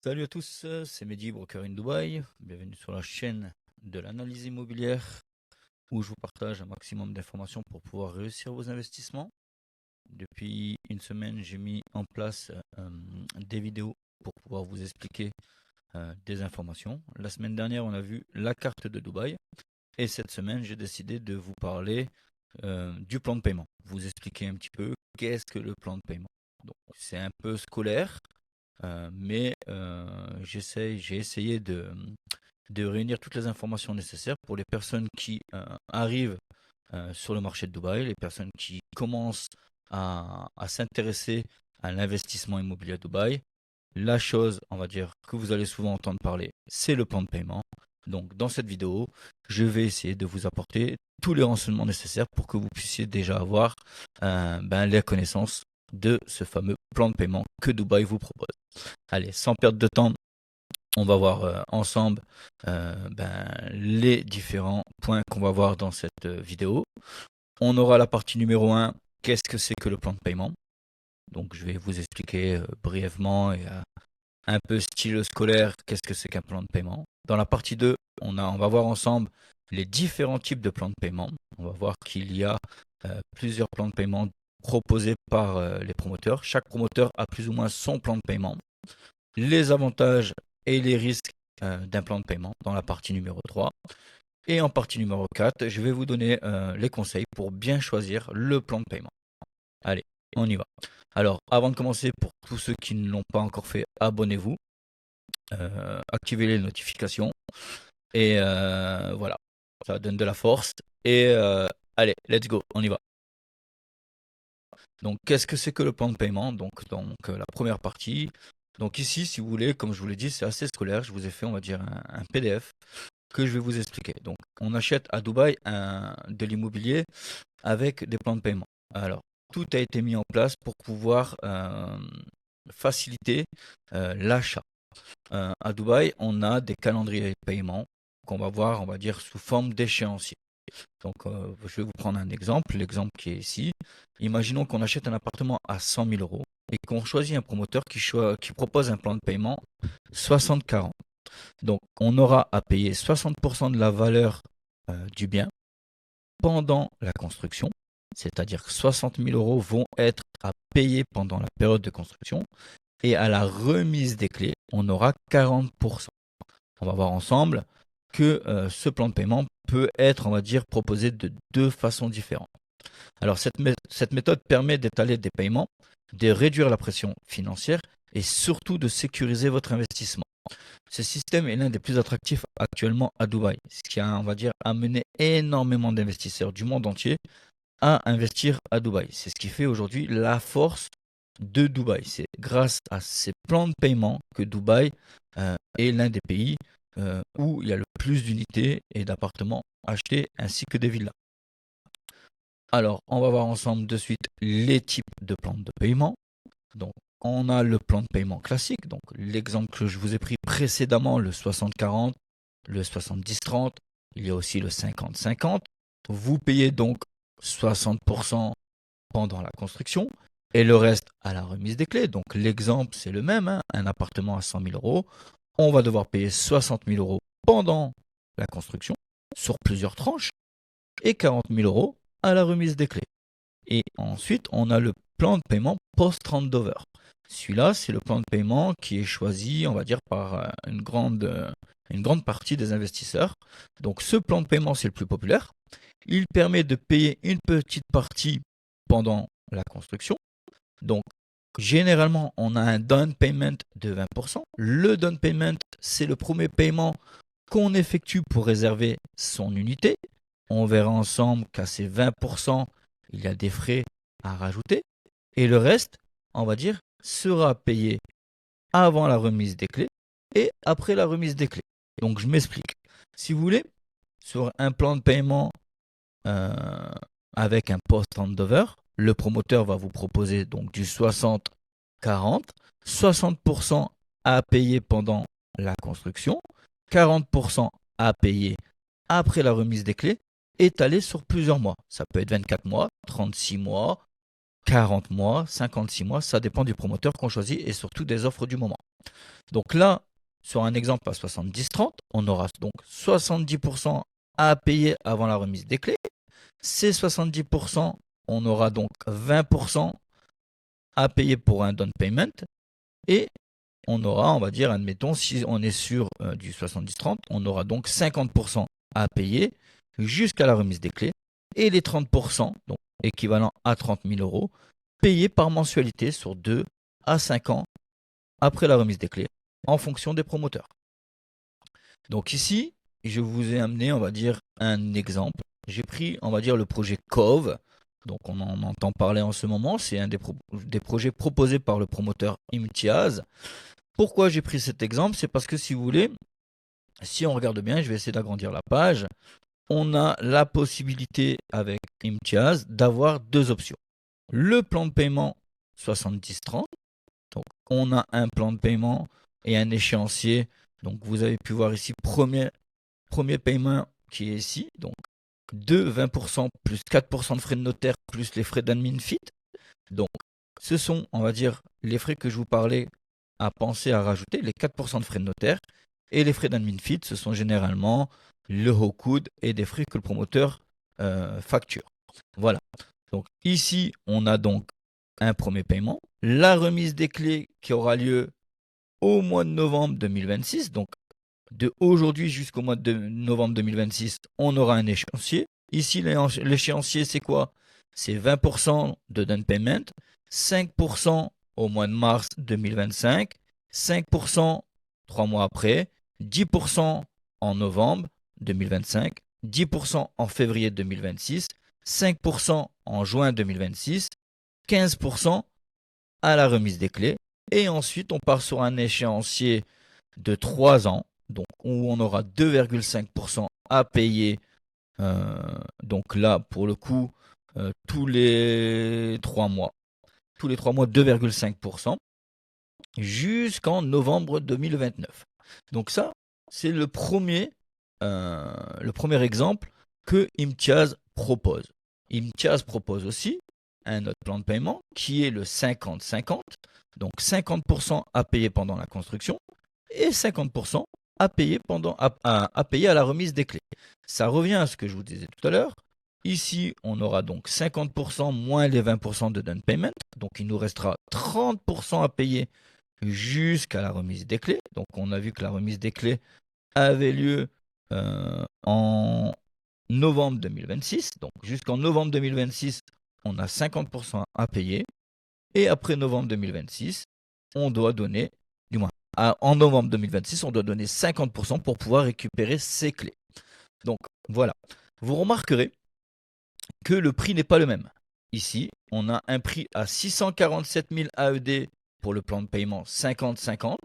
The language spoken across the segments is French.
Salut à tous, c'est Mehdi, broker in Dubaï. Bienvenue sur la chaîne de l'analyse immobilière où je vous partage un maximum d'informations pour pouvoir réussir vos investissements. Depuis une semaine, j'ai mis en place des vidéos pour pouvoir vous expliquer des informations. La semaine dernière, on a vu la carte de Dubaï et cette semaine, j'ai décidé de vous parler du plan de paiement. Vous expliquer un petit peu qu'est-ce que le plan de paiement. Donc, c'est un peu scolaire. J'ai essayé de réunir toutes les informations nécessaires pour les personnes qui arrivent sur le marché de Dubaï, les personnes qui commencent à s'intéresser à l'investissement immobilier à Dubaï. La chose, on va dire, que vous allez souvent entendre parler, c'est le plan de paiement. Donc, dans cette vidéo, je vais essayer de vous apporter tous les renseignements nécessaires pour que vous puissiez déjà avoir les connaissances de ce fameux plan de paiement que Dubaï vous propose. Allez, sans perdre de temps, on va voir ensemble les différents points qu'on va voir dans cette vidéo. On aura la partie numéro 1, qu'est-ce que c'est que le plan de paiement. Donc je vais vous expliquer brièvement et un peu style scolaire qu'est-ce que c'est qu'un plan de paiement. Dans la partie 2, on va voir ensemble les différents types de plans de paiement. On va voir qu'il y a plusieurs plans de paiement proposés par les promoteurs. Chaque promoteur a plus ou moins son plan de paiement. Les avantages et les risques d'un plan de paiement dans la partie numéro 3. Et en partie numéro 4, je vais vous donner les conseils pour bien choisir le plan de paiement. Allez, on y va. Alors, avant de commencer, pour tous ceux qui ne l'ont pas encore fait, abonnez-vous, activez les notifications et voilà, ça donne de la force. Et allez, let's go, on y va. Donc, qu'est-ce que c'est que le plan de paiement? Donc, la première partie. Donc ici, si vous voulez, comme je vous l'ai dit, c'est assez scolaire. Je vous ai fait, on va dire, un PDF que je vais vous expliquer. Donc, on achète à Dubaï de l'immobilier avec des plans de paiement. Alors, tout a été mis en place pour pouvoir faciliter l'achat. À Dubaï, on a des calendriers de paiement qu'on va voir, on va dire, sous forme d'échéancier. Donc, je vais vous prendre un exemple, l'exemple qui est ici. Imaginons qu'on achète un appartement à 100 000 euros et qu'on choisit un promoteur qui propose un plan de paiement 60-40. Donc, on aura à payer 60% de la valeur du bien pendant la construction, c'est-à-dire que 60 000 euros vont être à payer pendant la période de construction et à la remise des clés, on aura 40%. On va voir ensemble que ce plan de paiement peut être, on va dire, proposé de deux façons différentes. Alors, cette méthode permet d'étaler des paiements, de réduire la pression financière et surtout de sécuriser votre investissement. Ce système est l'un des plus attractifs actuellement à Dubaï, ce qui a, on va dire, amené énormément d'investisseurs du monde entier à investir à Dubaï. C'est ce qui fait aujourd'hui la force de Dubaï. C'est grâce à ces plans de paiement que Dubaï est l'un des pays où il y a le plus d'unités et d'appartements achetés ainsi que des villas. Alors, on va voir ensemble de suite les types de plans de paiement. Donc, on a le plan de paiement classique, donc l'exemple que je vous ai pris précédemment, le 60-40, le 70-30, il y a aussi le 50-50. Vous payez donc 60% pendant la construction et le reste à la remise des clés. Donc l'exemple, c'est le même, hein, un appartement à 100 000 euros, on va devoir payer 60 000 euros pendant la construction sur plusieurs tranches et 40 000 euros à la remise des clés. Et ensuite, on a le plan de paiement post-handover. Celui-là, c'est le plan de paiement qui est choisi, on va dire, par une grande partie des investisseurs. Donc ce plan de paiement, c'est le plus populaire. Il permet de payer une petite partie pendant la construction. Donc généralement, on a un down payment de 20%. Le down payment, c'est le premier paiement qu'on effectue pour réserver son unité. On verra ensemble qu'à ces 20%, il y a des frais à rajouter. Et le reste, on va dire, sera payé avant la remise des clés et après la remise des clés. Donc je m'explique. Si vous voulez, sur un plan de paiement avec un post-handover, le promoteur va vous proposer donc du 60-40, 60% à payer pendant la construction, 40% à payer après la remise des clés, étalé sur plusieurs mois. Ça peut être 24 mois, 36 mois, 40 mois, 56 mois, ça dépend du promoteur qu'on choisit et surtout des offres du moment. Donc là, sur un exemple à 70-30, on aura donc 70% à payer avant la remise des clés. Ces 70%, on aura donc 20% à payer pour un down payment. Et on aura, on va dire, admettons, si on est sur du 70-30, on aura donc 50% à payer jusqu'à la remise des clés. Et les 30%, donc équivalent à 30 000 euros, payés par mensualité sur 2 à 5 ans après la remise des clés, en fonction des promoteurs. Donc ici, je vous ai amené, on va dire, un exemple. J'ai pris, on va dire, le projet COVE. Donc on en entend parler en ce moment. C'est un des projets proposés par le promoteur Imtiaz. Pourquoi j'ai pris cet exemple? C'est parce que si vous voulez, si on regarde bien, je vais essayer d'agrandir la page, on a la possibilité avec Imtiaz d'avoir deux options. Le plan de paiement 70-30. Donc on a un plan de paiement et un échéancier. Donc vous avez pu voir ici, premier paiement qui est ici. Donc 20% plus 4% de frais de notaire plus les frais d'admin fit. Donc ce sont, on va dire, les frais que je vous parlais à penser à rajouter, les 4% de frais de notaire. Et les frais d'admin fit, ce sont généralement le haut coude et des frais que le promoteur facture. Voilà. Donc ici, on a donc un premier paiement. La remise des clés qui aura lieu au mois de novembre 2026. Donc de aujourd'hui jusqu'au mois de novembre 2026, on aura un échéancier. Ici, l'échéancier, c'est quoi? C'est 20% de down payment, 5% au mois de mars 2025, 5% 3 mois après, 10% en novembre 2025, 10% en février 2026, 5% en juin 2026, 15% à la remise des clés. Et ensuite, on part sur un échéancier de 3 ans, donc où on aura 2,5% à payer. Donc là, pour le coup, tous les 3 mois. Tous les 3 mois, 2,5% jusqu'en novembre 2029. Donc ça, c'est le premier exemple que Imtiaz propose. Imtiaz propose aussi un autre plan de paiement qui est le 50-50. Donc 50% à payer pendant la construction et 50% à payer, à payer à la remise des clés. Ça revient à ce que je vous disais tout à l'heure. Ici, on aura donc 50% moins les 20% de down payment. Donc il nous restera 30% à payer jusqu'à la remise des clés. Donc on a vu que la remise des clés avait lieu en novembre 2026. Donc jusqu'en novembre 2026, on a 50% à payer. Et après novembre 2026, on doit donner, du moins en novembre 2026, on doit donner 50% pour pouvoir récupérer ces clés. Donc voilà, vous remarquerez que le prix n'est pas le même. Ici, on a un prix à 647 000 AED pour le plan de paiement 50-50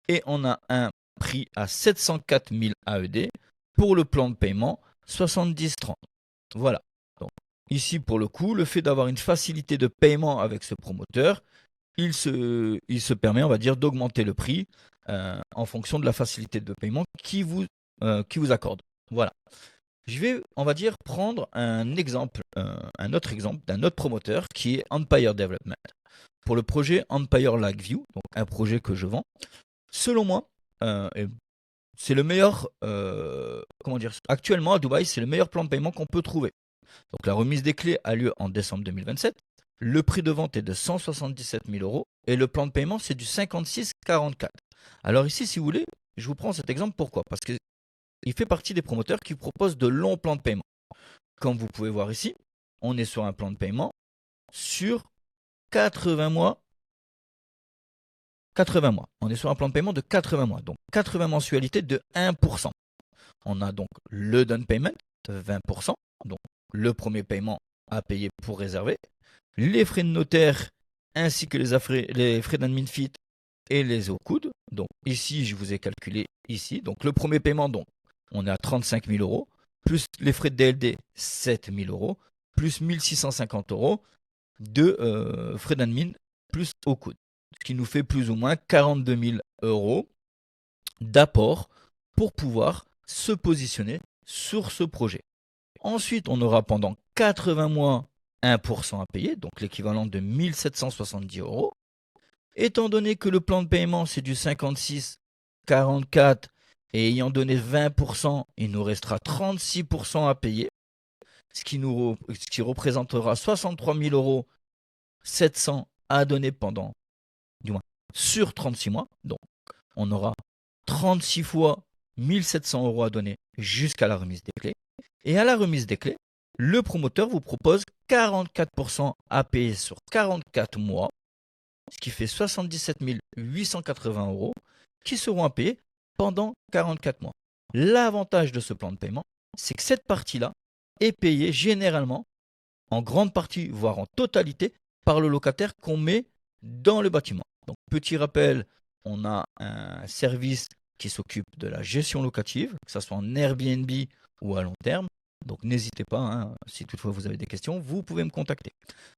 et on a un prix à 704 000 AED pour le plan de paiement 70-30. Voilà. Donc, ici, pour le coup, le fait d'avoir une facilité de paiement avec ce promoteur, il se permet, on va dire, d'augmenter le prix en fonction de la facilité de paiement qui vous accorde. Voilà. Je vais, on va dire, prendre un autre exemple d'un autre promoteur qui est Empire Development. Pour le projet Empire Lakeview, donc un projet que je vends, selon moi, c'est le meilleur, comment dire, actuellement à Dubaï, c'est le meilleur plan de paiement qu'on peut trouver. Donc la remise des clés a lieu en décembre 2027. Le prix de vente est de 177 000 euros et le plan de paiement c'est du 56-44. Alors ici, si vous voulez, je vous prends cet exemple. Pourquoi? Parce qu'il fait partie des promoteurs qui proposent de longs plans de paiement. Comme vous pouvez voir ici, on est sur un plan de paiement sur 80 mois. 80 mois. On est sur un plan de paiement de 80 mois. Donc 80 mensualités de 1%. On a donc le down payment de 20%. Donc le premier paiement à payer pour réserver. Les frais de notaire ainsi que les frais d'admin fit et les au coude. Donc ici, je vous ai calculé ici. Donc le premier paiement, donc, on est à 35 000 euros, plus les frais de DLD, 7 000 euros, plus 1 650 euros de frais d'admin plus au coude. Ce qui nous fait plus ou moins 42 000 euros d'apport pour pouvoir se positionner sur ce projet. Ensuite, on aura pendant 80 mois 1% à payer, donc l'équivalent de 1 770 euros. Étant donné que le plan de paiement, c'est du 56-44 et ayant donné 20%, il nous restera 36% à payer, ce qui représentera 63 000 700 à donner pendant, du moins, sur 36 mois. Donc, on aura 36 fois 1700 € à donner jusqu'à la remise des clés. Et à la remise des clés, le promoteur vous propose 44% à payer sur 44 mois, ce qui fait 77 880 € qui seront à payer pendant 44 mois. L'avantage de ce plan de paiement, c'est que cette partie-là est payée généralement en grande partie, voire en totalité, par le locataire qu'on met dans le bâtiment. Donc, petit rappel, on a un service qui s'occupe de la gestion locative, que ce soit en Airbnb ou à long terme. Donc, n'hésitez pas, hein, si toutefois vous avez des questions, vous pouvez me contacter.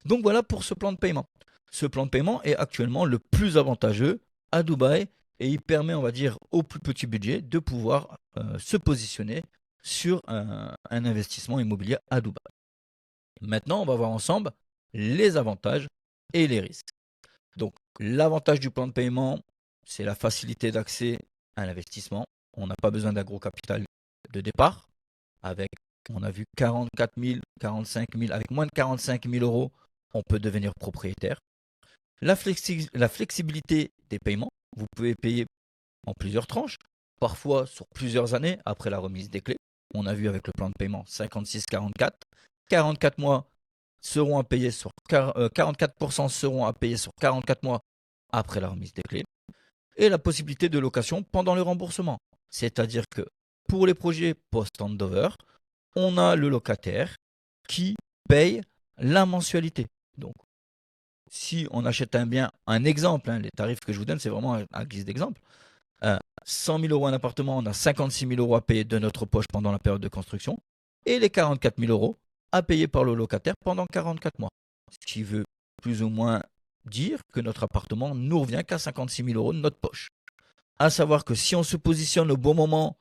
Donc, voilà pour ce plan de paiement. Ce plan de paiement est actuellement le plus avantageux à Dubaï et il permet, on va dire, au plus petit budget de pouvoir se positionner sur un investissement immobilier à Dubaï. Maintenant, on va voir ensemble les avantages et les risques. Donc, l'avantage du plan de paiement, c'est la facilité d'accès à l'investissement. On n'a pas besoin d'un gros capital de départ. On a vu 44 000, 45 000, avec moins de 45 000 €, on peut devenir propriétaire. La flexibilité des paiements, vous pouvez payer en plusieurs tranches, parfois sur plusieurs années après la remise des clés. On a vu avec le plan de paiement 56-44. 44 mois seront à payer sur 44% seront à payer sur 44 mois après la remise des clés. Et la possibilité de location pendant le remboursement. C'est-à-dire que pour les projets post-handover, on a le locataire qui paye la mensualité. Donc, si on achète un bien, un exemple, hein, les tarifs que je vous donne, c'est vraiment à guise d'exemple. 100 000 € un appartement, on a 56 000 € à payer de notre poche pendant la période de construction et les 44 000 € à payer par le locataire pendant 44 mois. Ce qui veut plus ou moins dire que notre appartement ne nous revient qu'à 56 000 € de notre poche. À savoir que si on se positionne au bon moment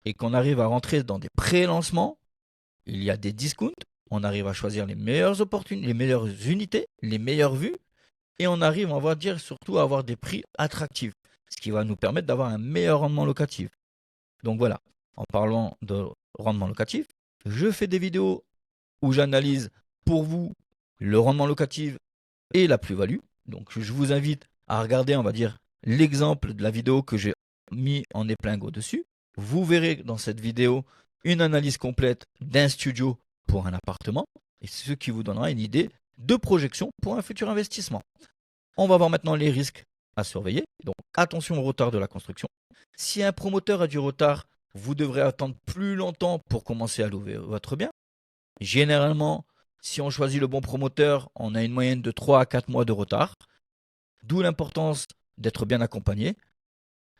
et qu'on arrive à rentrer dans des pré-lancements, il y a des discounts, on arrive à choisir les meilleures opportunités, les meilleures unités, les meilleures vues et on arrive, on va dire, surtout à avoir des prix attractifs, ce qui va nous permettre d'avoir un meilleur rendement locatif. Donc voilà, en parlant de rendement locatif, je fais des vidéos où j'analyse pour vous le rendement locatif et la plus-value. Donc je vous invite à regarder, on va dire, l'exemple de la vidéo que j'ai mis en épingle au-dessus. Vous verrez dans cette vidéo une analyse complète d'un studio pour un appartement et ce qui vous donnera une idée de projection pour un futur investissement. On va voir maintenant les risques à surveiller. Donc attention au retard de la construction. Si un promoteur a du retard, vous devrez attendre plus longtemps pour commencer à louer votre bien. Généralement, si on choisit le bon promoteur, on a une moyenne de 3 à 4 mois de retard. D'où l'importance d'être bien accompagné.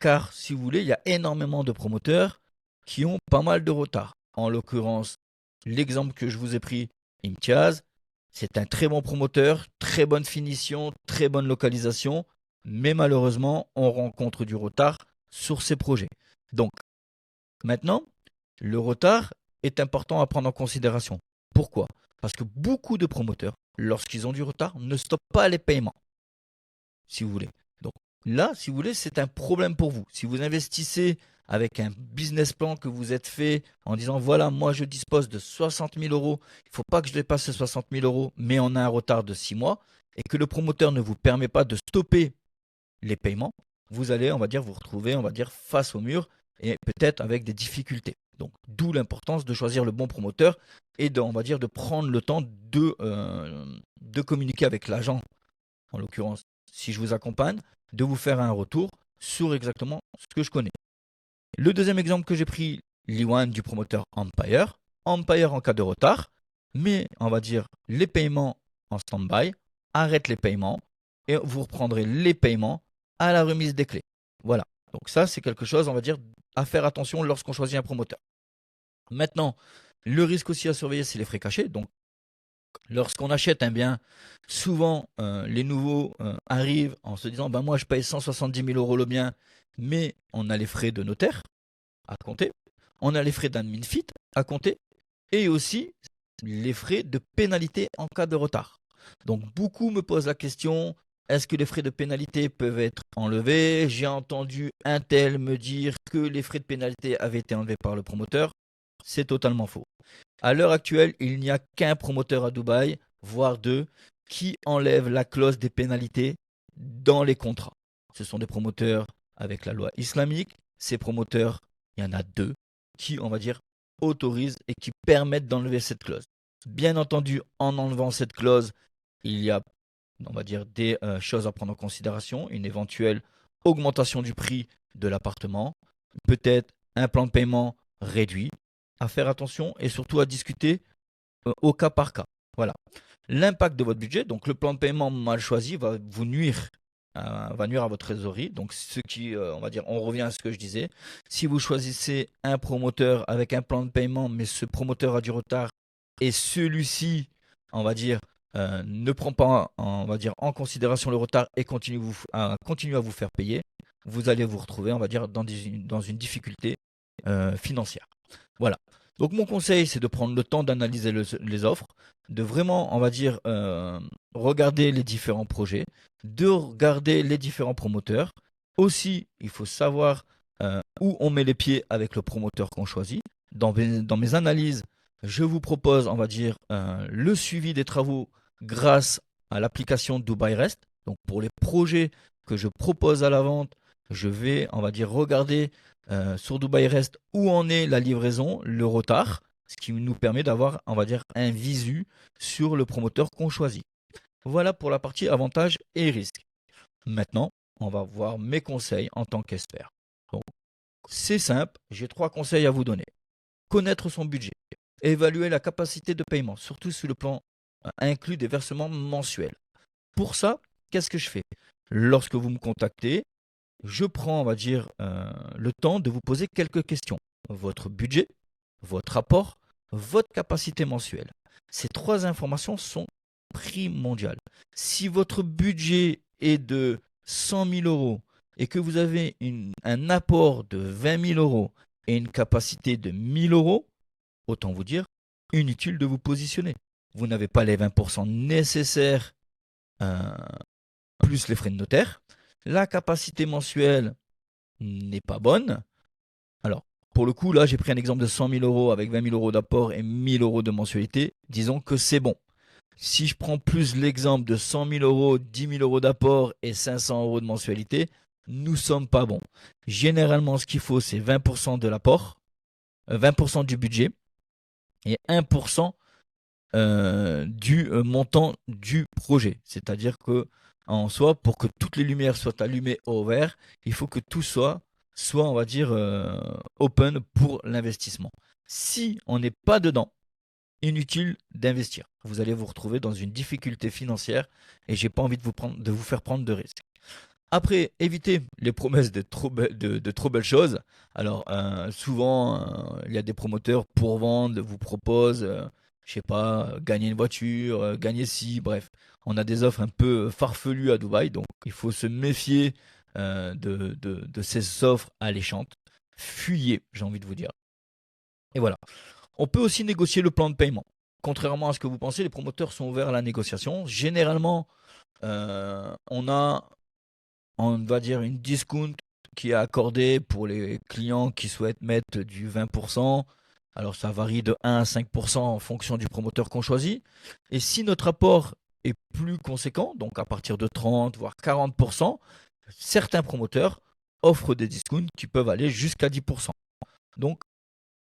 Car si vous voulez, il y a énormément de promoteurs qui ont pas mal de retard. En l'occurrence, l'exemple que je vous ai pris, Imtiaz, c'est un très bon promoteur, très bonne finition, très bonne localisation, mais malheureusement, on rencontre du retard sur ces projets. Donc, maintenant, le retard est important à prendre en considération. Pourquoi? Parce que beaucoup de promoteurs, lorsqu'ils ont du retard, ne stoppent pas les paiements, si vous voulez. Donc là, si vous voulez, c'est un problème pour vous. Si vous investissez avec un business plan que vous êtes fait en disant voilà, moi je dispose de 60 000 €, il ne faut pas que je dépasse ces 60 000 €, mais on a un retard de 6 mois et que le promoteur ne vous permet pas de stopper les paiements, vous allez, on va dire, vous retrouver, on va dire, face au mur et peut-être avec des difficultés. Donc, d'où l'importance de choisir le bon promoteur et de, on va dire, de prendre le temps de communiquer avec l'agent, en l'occurrence, si je vous accompagne, de vous faire un retour sur exactement ce que je connais. Le deuxième exemple que j'ai pris, l'Iwan du promoteur Empire. Empire en cas de retard, mais on va dire les paiements en stand-by, arrête les paiements et vous reprendrez les paiements à la remise des clés. Voilà. Donc ça, c'est quelque chose, on va dire, à faire attention lorsqu'on choisit un promoteur. Maintenant, le risque aussi à surveiller, c'est les frais cachés. Donc, lorsqu'on achète un bien, souvent, les nouveaux arrivent en se disant, moi, je paye 170 000 € le bien, mais on a les frais de notaire à compter, on a les frais d'admin fit à compter, et aussi les frais de pénalité en cas de retard. Donc, beaucoup me posent la question, Est-ce que les frais de pénalité peuvent être enlevés? J'ai entendu un tel me dire que les frais de pénalité avaient été enlevés par le promoteur. C'est totalement faux. À l'heure actuelle, il n'y a qu'un promoteur à Dubaï, voire deux, qui enlève la clause des pénalités dans les contrats. Ce sont des promoteurs avec la loi islamique. Ces promoteurs, il y en a deux qui, on va dire, autorisent et qui permettent d'enlever cette clause. Bien entendu, en enlevant cette clause, il y a, on va dire, des choses à prendre en considération, une éventuelle augmentation du prix de l'appartement, peut-être un plan de paiement réduit, à faire attention et surtout à discuter au cas par cas. Voilà. L'impact de votre budget, donc le plan de paiement mal choisi va vous nuire, va nuire à votre trésorerie. Donc ce qui, on va dire, on revient à ce que je disais. Si vous choisissez un promoteur avec un plan de paiement, mais ce promoteur a du retard et celui-ci, on va dire, ne prend pas, on va dire, en considération le retard et continue à vous faire payer, vous allez vous retrouver, on va dire, dans une difficulté financière. Voilà. Donc mon conseil, c'est de prendre le temps d'analyser les offres, de vraiment, on va dire, regarder les différents projets, de regarder les différents promoteurs. Aussi, il faut savoir où on met les pieds avec le promoteur qu'on choisit. Dans mes analyses, je vous propose, on va dire, le suivi des travaux grâce à l'application Dubai Rest. Donc pour les projets que je propose à la vente, je vais, on va dire, regarder sur Dubai Rest où en est la livraison, le retard, ce qui nous permet d'avoir, on va dire, un visu sur le promoteur qu'on choisit. Voilà pour la partie avantages et risques. Maintenant, on va voir mes conseils en tant qu'expert. Donc, c'est simple, j'ai 3 conseils à vous donner. Connaître son budget, évaluer la capacité de paiement, surtout sur le plan inclus des versements mensuels. Pour ça, qu'est-ce que je fais? Lorsque vous me contactez, je prends, on va dire, le temps de vous poser quelques questions. Votre budget, votre apport, votre capacité mensuelle. Ces 3 informations sont primordiales. Si votre budget est de 100 000 euros et que vous avez un apport de 20 000 euros et une capacité de 1 000 euros, autant vous dire, inutile de vous positionner. Vous n'avez pas les 20% nécessaires plus les frais de notaire. La capacité mensuelle n'est pas bonne. Alors, pour le coup, là, j'ai pris un exemple de 100 000 euros avec 20 000 euros d'apport et 1 000 euros de mensualité. Disons que c'est bon. Si je prends plus l'exemple de 100 000 euros, 10 000 euros d'apport et 500 euros de mensualité, nous ne sommes pas bons. Généralement, ce qu'il faut, c'est 20% de l'apport, 20% du budget et 1% du montant du projet. C'est-à-dire que en soi, pour que toutes les lumières soient allumées au vert, il faut que tout soit on va dire, open pour l'investissement. Si on n'est pas dedans, inutile d'investir. Vous allez vous retrouver dans une difficulté financière et j'ai pas envie de vous faire prendre de risques. Après, évitez les promesses de trop belles choses. Alors, souvent, il y a des promoteurs pour vendre, vous proposent, je sais pas, gagner une voiture, gagner ci, bref. On a des offres un peu farfelues à Dubaï, donc il faut se méfier de ces offres alléchantes. Fuyez, j'ai envie de vous dire. Et voilà. On peut aussi négocier le plan de paiement. Contrairement à ce que vous pensez, les promoteurs sont ouverts à la négociation. Généralement, on va dire une discount qui est accordée pour les clients qui souhaitent mettre du 20%. Alors ça varie de 1 à 5% en fonction du promoteur qu'on choisit. Et si notre apport est plus conséquent, donc à partir de 30 voire 40%, certains promoteurs offrent des discounts qui peuvent aller jusqu'à 10%. Donc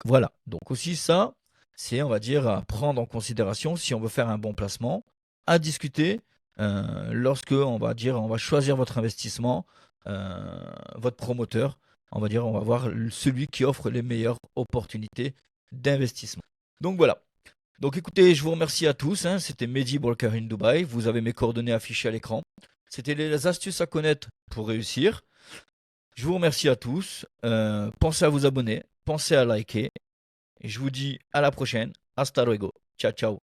voilà. Donc aussi ça, c'est on va dire à prendre en considération si on veut faire un bon placement, à discuter lorsque on va choisir votre investissement, votre promoteur, on va voir celui qui offre les meilleures opportunités d'investissement. Donc voilà. Donc écoutez, je vous remercie à tous. C'était Mehdi Broker in Dubai. Vous avez mes coordonnées affichées à l'écran. C'était les astuces à connaître pour réussir. Je vous remercie à tous. Pensez à vous abonner, pensez à liker. Et je vous dis à la prochaine. Hasta luego. Ciao, ciao.